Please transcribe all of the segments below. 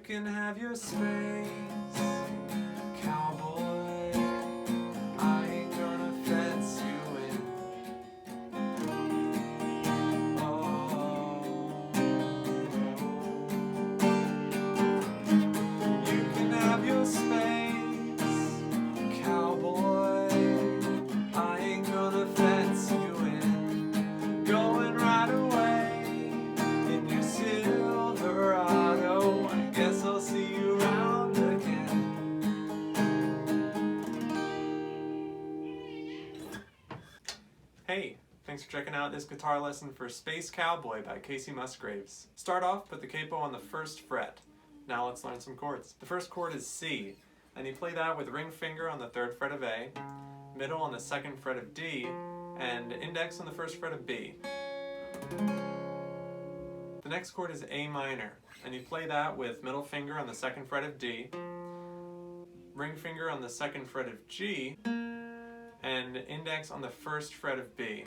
can have your space, cowboy. I ain't gonna fence you in. Oh, you can have your space, cowboy. I ain't gonna fence you in. Going right away in your Silverado. I guess I'll see you around again. Hey, thanks for checking out this guitar lesson for Space Cowboy by Kacey Musgraves. Start off, put the capo on the first fret. Now let's learn some chords. The first chord is C, and you play that with ring finger on the 3rd fret of A, middle on the 2nd fret of D, and index on the 1st fret of B. The next chord is A minor, and you play that with middle finger on the 2nd fret of D, ring finger on the 2nd fret of G, and index on the 1st fret of B.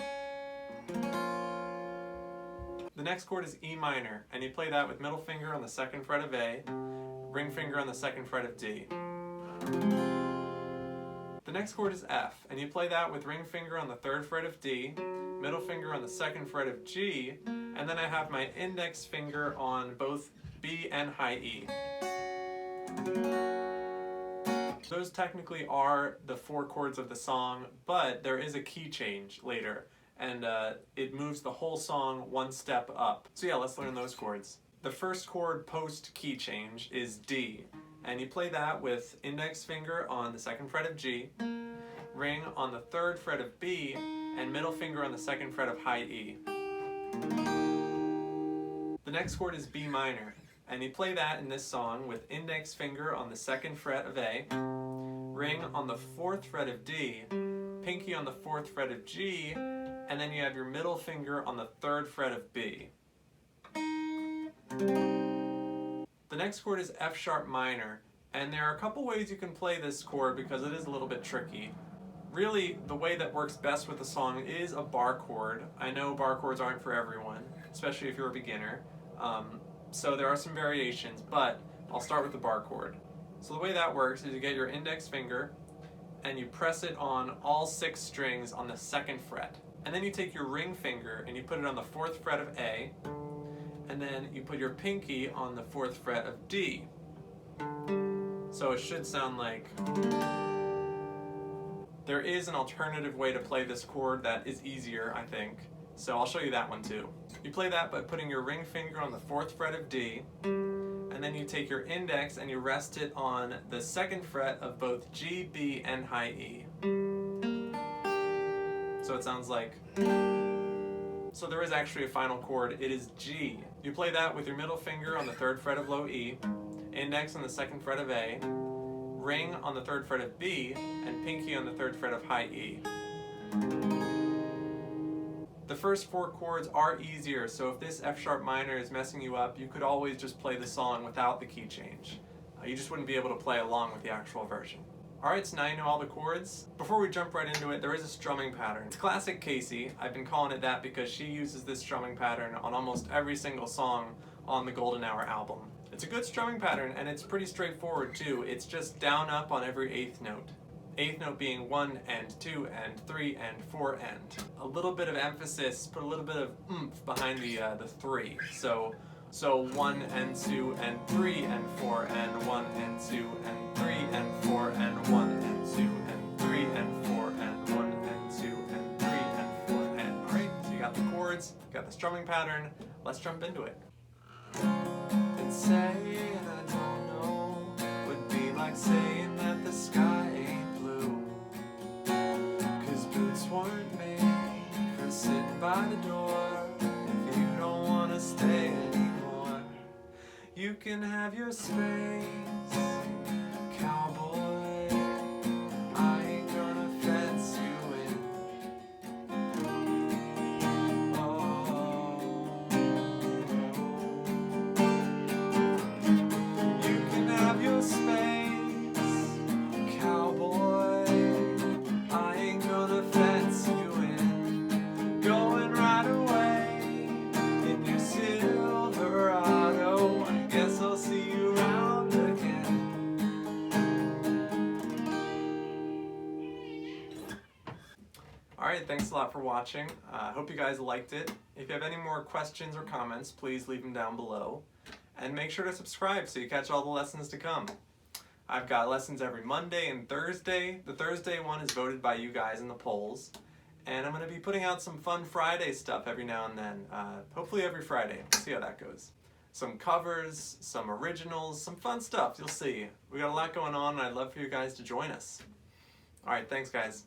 The next chord is E minor, and you play that with middle finger on the 2nd fret of A, ring finger on the 2nd fret of D. The next chord is F, and you play that with ring finger on the 3rd fret of D, middle finger on the 2nd fret of G, and then I have my index finger on both B and high E. Those technically are the 4 chords of the song, but there is a key change later, and it moves the whole song one step up. So yeah, let's learn those chords. The first chord post key change is D, and you play that with index finger on the 2nd fret of G, ring on the 3rd fret of B, and middle finger on the 2nd fret of high E. The next chord is B minor, and you play that in this song with index finger on the 2nd fret of A, ring on the 4th fret of D, pinky on the 4th fret of G, and then you have your middle finger on the 3rd fret of B. The next chord is F sharp minor, and there are a couple ways you can play this chord because it is a little bit tricky. Really, the way that works best with the song is a bar chord. I know bar chords aren't for everyone, especially if you're a beginner. So there are some variations, but I'll start with the bar chord. So the way that works is you get your index finger and you press it on all 6 strings on the 2nd fret. And then you take your ring finger and you put it on the 4th fret of A, and then you put your pinky on the 4th fret of D. So it should sound like... There is an alternative way to play this chord that is easier, I think. So I'll show you that one too. You play that by putting your ring finger on the 4th fret of D, and then you take your index and you rest it on the 2nd fret of both G, B, and high E. So it sounds like... So there is actually a final chord, it is G. You play that with your middle finger on the 3rd fret of low E, index on the 2nd fret of A, ring on the 3rd fret of B, and pinky on the 3rd fret of high E. The first 4 chords are easier, so if this F sharp minor is messing you up, you could always just play the song without the key change. You just wouldn't be able to play along with the actual version. Alright, so now you know all the chords. Before we jump right into it, there is a strumming pattern. It's classic Kacey. I've been calling it that because she uses this strumming pattern on almost every single song on the Golden Hour album. It's a good strumming pattern, and it's pretty straightforward too. It's just down up on every 8th note. 8th note being 1 and 2 and 3 and 4 and. A little bit of emphasis, put a little bit of oomph behind the 3. So 1 and 2 and 3 and 4 and 1 and 2 and 3 and 4 and 1 and 2 and 3 and 4 and 1 and 2 and 3 and 4 and. Alright, so you got the chords, you got the strumming pattern. Let's jump into it. And saying I don't know would be like saying that the sky ain't blue, 'cause boots weren't made for sitting by the door. If you don't want to stay anymore, you can have your space, cowboy. I ain't gonna fence you in. Oh, you can have your space, cowboy. I ain't gonna fence you in. Going right away in your Silverado. I guess I'll see you around thanks a lot for watching. Hope you guys liked it. If you have any more questions or comments, please leave them down below. And make sure to subscribe so you catch all the lessons to come. I've got lessons every Monday and Thursday. The Thursday one is voted by you guys in the polls. And I'm going to be putting out some fun Friday stuff every now and then. Hopefully every Friday. We'll see how that goes. Some covers, some originals, some fun stuff. You'll see. We got a lot going on and I'd love for you guys to join us. Alright, thanks guys.